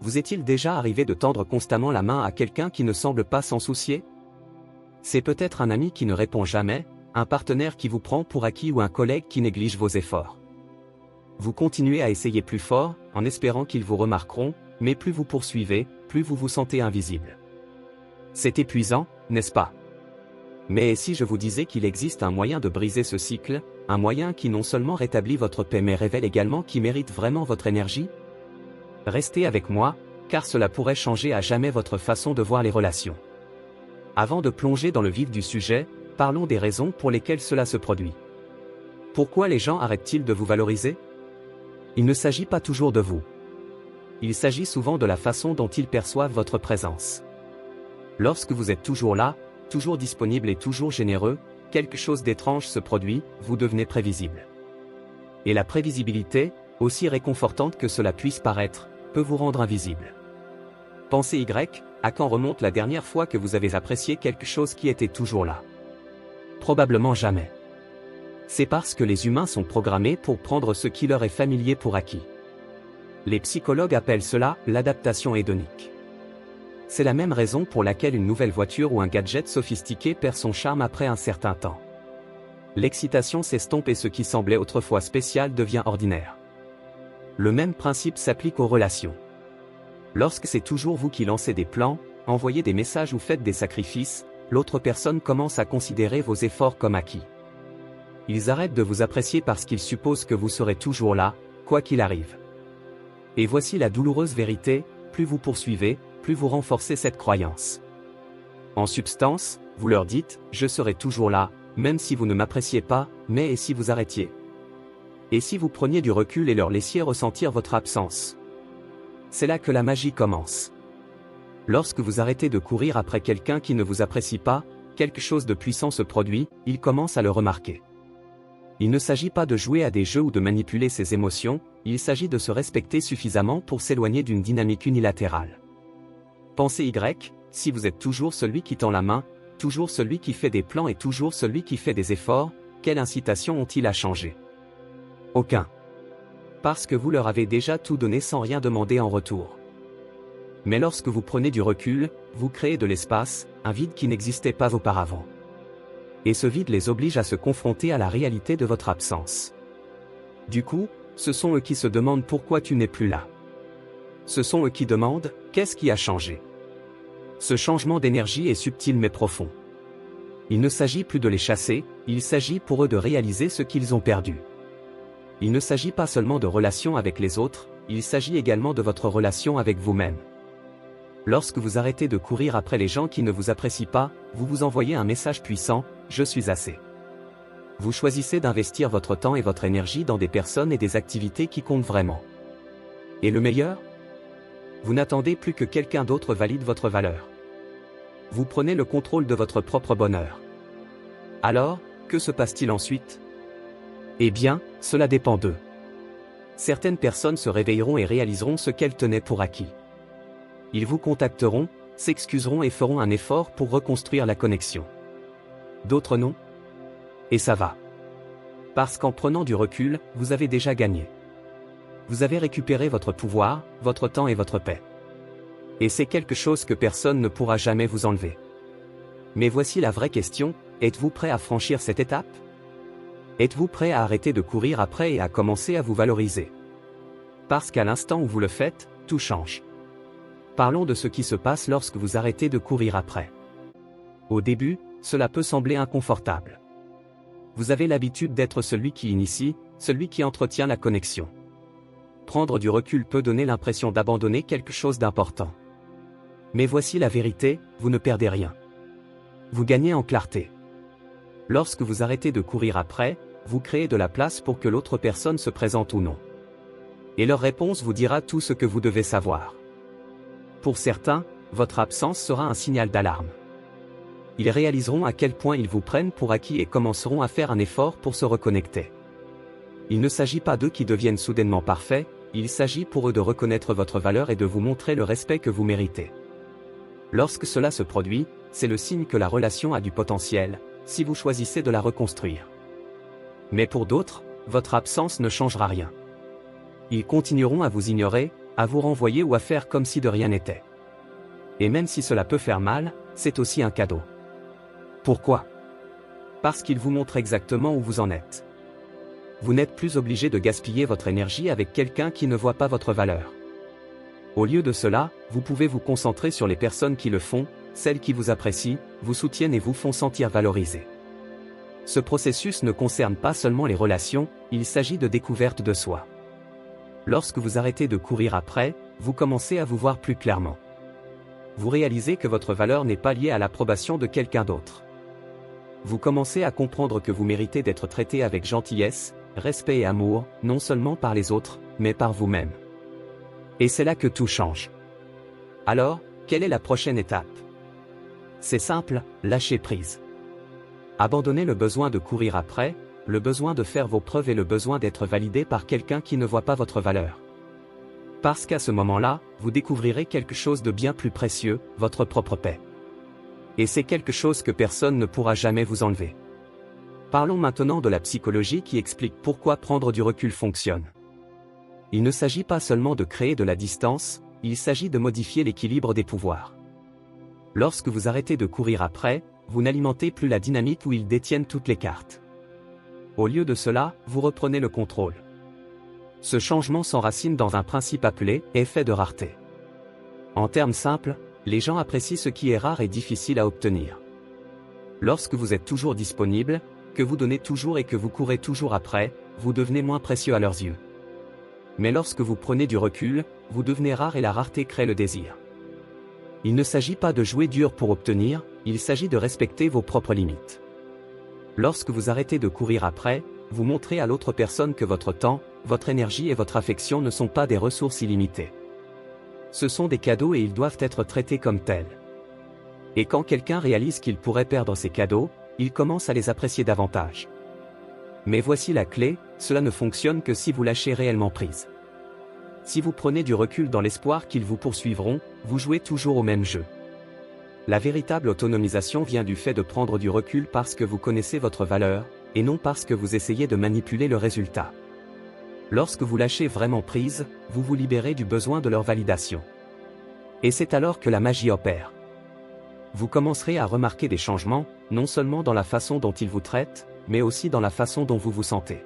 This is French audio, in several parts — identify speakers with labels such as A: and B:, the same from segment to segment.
A: Vous est-il déjà arrivé de tendre constamment la main à quelqu'un qui ne semble pas s'en soucier? C'est peut-être un ami qui ne répond jamais, un partenaire qui vous prend pour acquis ou un collègue qui néglige vos efforts. Vous continuez à essayer plus fort, en espérant qu'ils vous remarqueront, mais plus vous poursuivez, plus vous vous sentez invisible. C'est épuisant, n'est-ce pas? Mais si je vous disais qu'il existe un moyen de briser ce cycle, un moyen qui non seulement rétablit votre paix mais révèle également qui mérite vraiment votre énergie? Restez avec moi, car cela pourrait changer à jamais votre façon de voir les relations. Avant de plonger dans le vif du sujet, parlons des raisons pour lesquelles cela se produit. Pourquoi les gens arrêtent-ils de vous valoriser? Il ne s'agit pas toujours de vous. Il s'agit souvent de la façon dont ils perçoivent votre présence. Lorsque vous êtes toujours là, toujours disponible et toujours généreux, quelque chose d'étrange se produit, vous devenez prévisible. Et la prévisibilité, aussi réconfortante que cela puisse paraître, peut vous rendre invisible. Pensez Y, à quand remonte la dernière fois que vous avez apprécié quelque chose qui était toujours là? Probablement jamais. C'est parce que les humains sont programmés pour prendre ce qui leur est familier pour acquis. Les psychologues appellent cela l'adaptation hédonique. C'est la même raison pour laquelle une nouvelle voiture ou un gadget sophistiqué perd son charme après un certain temps. L'excitation s'estompe et ce qui semblait autrefois spécial devient ordinaire. Le même principe s'applique aux relations. Lorsque c'est toujours vous qui lancez des plans, envoyez des messages ou faites des sacrifices, l'autre personne commence à considérer vos efforts comme acquis. Ils arrêtent de vous apprécier parce qu'ils supposent que vous serez toujours là, quoi qu'il arrive. Et voici la douloureuse vérité, plus vous poursuivez, plus vous renforcez cette croyance. En substance, vous leur dites, je serai toujours là, même si vous ne m'appréciez pas, mais et si vous arrêtiez? Et si vous preniez du recul et leur laissiez ressentir votre absence? C'est là que la magie commence. Lorsque vous arrêtez de courir après quelqu'un qui ne vous apprécie pas, quelque chose de puissant se produit, il commence à le remarquer. Il ne s'agit pas de jouer à des jeux ou de manipuler ses émotions, il s'agit de se respecter suffisamment pour s'éloigner d'une dynamique unilatérale. Pensez Y, si vous êtes toujours celui qui tend la main, toujours celui qui fait des plans et toujours celui qui fait des efforts, quelle incitation ont-ils à changer? Aucun. Parce que vous leur avez déjà tout donné sans rien demander en retour. Mais lorsque vous prenez du recul, vous créez de l'espace, un vide qui n'existait pas auparavant. Et ce vide les oblige à se confronter à la réalité de votre absence. Du coup, ce sont eux qui se demandent pourquoi tu n'es plus là. Ce sont eux qui demandent, qu'est-ce qui a changé? Ce changement d'énergie est subtil mais profond. Il ne s'agit plus de les chasser, il s'agit pour eux de réaliser ce qu'ils ont perdu. Il ne s'agit pas seulement de relations avec les autres, il s'agit également de votre relation avec vous-même. Lorsque vous arrêtez de courir après les gens qui ne vous apprécient pas, vous vous envoyez un message puissant, je suis assez. Vous choisissez d'investir votre temps et votre énergie dans des personnes et des activités qui comptent vraiment. Et le meilleur? Vous n'attendez plus que quelqu'un d'autre valide votre valeur. Vous prenez le contrôle de votre propre bonheur. Alors, que se passe-t-il ensuite? Eh bien, cela dépend d'eux. Certaines personnes se réveilleront et réaliseront ce qu'elles tenaient pour acquis. Ils vous contacteront, s'excuseront et feront un effort pour reconstruire la connexion. D'autres non? Et ça va. Parce qu'en prenant du recul, vous avez déjà gagné. Vous avez récupéré votre pouvoir, votre temps et votre paix. Et c'est quelque chose que personne ne pourra jamais vous enlever. Mais voici la vraie question, êtes-vous prêt à franchir cette étape? Êtes-vous prêt à arrêter de courir après et à commencer à vous valoriser? Parce qu'à l'instant où vous le faites, tout change. Parlons de ce qui se passe lorsque vous arrêtez de courir après. Au début, cela peut sembler inconfortable. Vous avez l'habitude d'être celui qui initie, celui qui entretient la connexion. Prendre du recul peut donner l'impression d'abandonner quelque chose d'important. Mais voici la vérité, vous ne perdez rien. Vous gagnez en clarté. Lorsque vous arrêtez de courir après, vous créez de la place pour que l'autre personne se présente ou non. Et leur réponse vous dira tout ce que vous devez savoir. Pour certains, votre absence sera un signal d'alarme. Ils réaliseront à quel point ils vous prennent pour acquis et commenceront à faire un effort pour se reconnecter. Il ne s'agit pas d'eux qui deviennent soudainement parfaits, il s'agit pour eux de reconnaître votre valeur et de vous montrer le respect que vous méritez. Lorsque cela se produit, c'est le signe que la relation a du potentiel, si vous choisissez de la reconstruire. Mais pour d'autres, votre absence ne changera rien. Ils continueront à vous ignorer, à vous renvoyer ou à faire comme si de rien n'était. Et même si cela peut faire mal, c'est aussi un cadeau. Pourquoi? Parce qu'il vous montre exactement où vous en êtes. Vous n'êtes plus obligé de gaspiller votre énergie avec quelqu'un qui ne voit pas votre valeur. Au lieu de cela, vous pouvez vous concentrer sur les personnes qui le font, celles qui vous apprécient, vous soutiennent et vous font sentir valorisé. Ce processus ne concerne pas seulement les relations, il s'agit de découverte de soi. Lorsque vous arrêtez de courir après, vous commencez à vous voir plus clairement. Vous réalisez que votre valeur n'est pas liée à l'approbation de quelqu'un d'autre. Vous commencez à comprendre que vous méritez d'être traité avec gentillesse, respect et amour, non seulement par les autres, mais par vous-même. Et c'est là que tout change. Alors, quelle est la prochaine étape? C'est simple, lâcher prise. Abandonnez le besoin de courir après, le besoin de faire vos preuves et le besoin d'être validé par quelqu'un qui ne voit pas votre valeur. Parce qu'à ce moment-là, vous découvrirez quelque chose de bien plus précieux, votre propre paix. Et c'est quelque chose que personne ne pourra jamais vous enlever. Parlons maintenant de la psychologie qui explique pourquoi prendre du recul fonctionne. Il ne s'agit pas seulement de créer de la distance, il s'agit de modifier l'équilibre des pouvoirs. Lorsque vous arrêtez de courir après, vous n'alimentez plus la dynamique où ils détiennent toutes les cartes. Au lieu de cela, vous reprenez le contrôle. Ce changement s'enracine dans un principe appelé « effet de rareté ». En termes simples, les gens apprécient ce qui est rare et difficile à obtenir. Lorsque vous êtes toujours disponible, que vous donnez toujours et que vous courez toujours après, vous devenez moins précieux à leurs yeux. Mais lorsque vous prenez du recul, vous devenez rare et la rareté crée le désir. Il ne s'agit pas de jouer dur pour obtenir, il s'agit de respecter vos propres limites. Lorsque vous arrêtez de courir après, vous montrez à l'autre personne que votre temps, votre énergie et votre affection ne sont pas des ressources illimitées. Ce sont des cadeaux et ils doivent être traités comme tels. Et quand quelqu'un réalise qu'il pourrait perdre ces cadeaux, il commence à les apprécier davantage. Mais voici la clé, cela ne fonctionne que si vous lâchez réellement prise. Si vous prenez du recul dans l'espoir qu'ils vous poursuivront, vous jouez toujours au même jeu. La véritable autonomisation vient du fait de prendre du recul parce que vous connaissez votre valeur, et non parce que vous essayez de manipuler le résultat. Lorsque vous lâchez vraiment prise, vous vous libérez du besoin de leur validation. Et c'est alors que la magie opère. Vous commencerez à remarquer des changements, non seulement dans la façon dont ils vous traitent, mais aussi dans la façon dont vous vous sentez.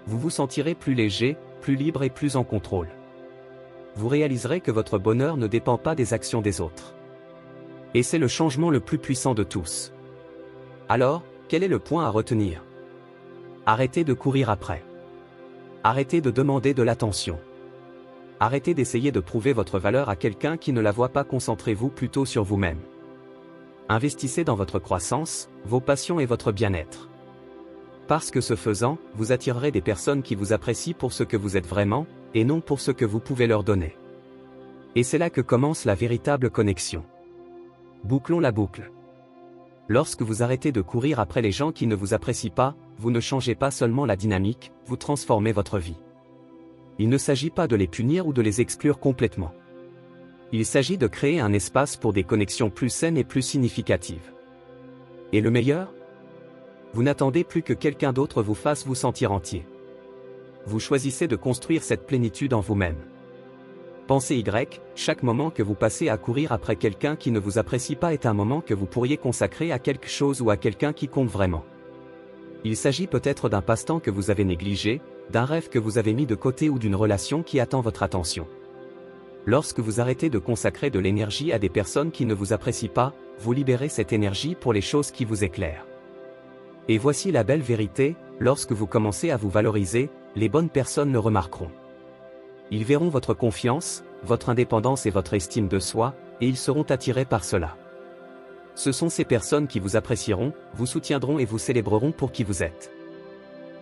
A: Vous vous sentirez plus léger, plus libre et plus en contrôle. Vous réaliserez que votre bonheur ne dépend pas des actions des autres. Et c'est le changement le plus puissant de tous. Alors, quel est le point à retenir? Arrêtez de courir après. Arrêtez de demander de l'attention. Arrêtez d'essayer de prouver votre valeur à quelqu'un qui ne la voit pas. Concentrez-vous plutôt sur vous-même. Investissez dans votre croissance, vos passions et votre bien-être. Parce que ce faisant, vous attirerez des personnes qui vous apprécient pour ce que vous êtes vraiment, et non pour ce que vous pouvez leur donner. Et c'est là que commence la véritable connexion. Bouclons la boucle. Lorsque vous arrêtez de courir après les gens qui ne vous apprécient pas, vous ne changez pas seulement la dynamique, vous transformez votre vie. Il ne s'agit pas de les punir ou de les exclure complètement. Il s'agit de créer un espace pour des connexions plus saines et plus significatives. Et le meilleur? Vous n'attendez plus que quelqu'un d'autre vous fasse vous sentir entier. Vous choisissez de construire cette plénitude en vous-même. Pensez Y, chaque moment que vous passez à courir après quelqu'un qui ne vous apprécie pas est un moment que vous pourriez consacrer à quelque chose ou à quelqu'un qui compte vraiment. Il s'agit peut-être d'un passe-temps que vous avez négligé, d'un rêve que vous avez mis de côté ou d'une relation qui attend votre attention. Lorsque vous arrêtez de consacrer de l'énergie à des personnes qui ne vous apprécient pas, vous libérez cette énergie pour les choses qui vous éclairent. Et voici la belle vérité, lorsque vous commencez à vous valoriser, les bonnes personnes le remarqueront. Ils verront votre confiance, votre indépendance et votre estime de soi, et ils seront attirés par cela. Ce sont ces personnes qui vous apprécieront, vous soutiendront et vous célébreront pour qui vous êtes.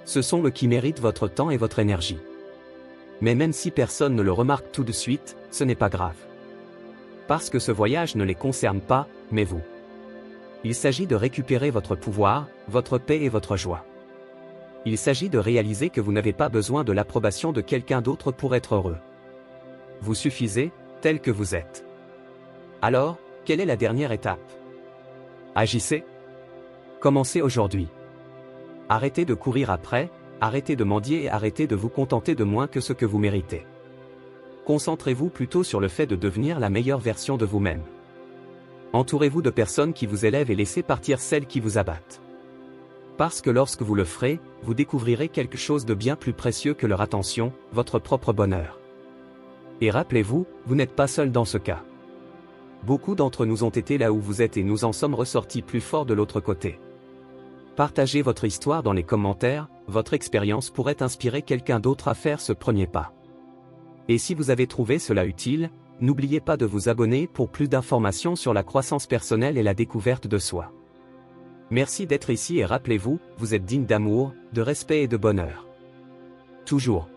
A: Ce sont eux qui méritent votre temps et votre énergie. Mais même si personne ne le remarque tout de suite, ce n'est pas grave. Parce que ce voyage ne les concerne pas, mais vous. Il s'agit de récupérer votre pouvoir, votre paix et votre joie. Il s'agit de réaliser que vous n'avez pas besoin de l'approbation de quelqu'un d'autre pour être heureux. Vous suffisez, tel que vous êtes. Alors, quelle est la dernière étape? Agissez. Commencez aujourd'hui. Arrêtez de courir après, arrêtez de mendier et arrêtez de vous contenter de moins que ce que vous méritez. Concentrez-vous plutôt sur le fait de devenir la meilleure version de vous-même. Entourez-vous de personnes qui vous élèvent et laissez partir celles qui vous abattent. Parce que lorsque vous le ferez, vous découvrirez quelque chose de bien plus précieux que leur attention, votre propre bonheur. Et rappelez-vous, vous n'êtes pas seul dans ce cas. Beaucoup d'entre nous ont été là où vous êtes et nous en sommes ressortis plus forts de l'autre côté. Partagez votre histoire dans les commentaires, votre expérience pourrait inspirer quelqu'un d'autre à faire ce premier pas. Et si vous avez trouvé cela utile, n'oubliez pas de vous abonner pour plus d'informations sur la croissance personnelle et la découverte de soi. Merci d'être ici et rappelez-vous, vous êtes digne d'amour, de respect et de bonheur. Toujours.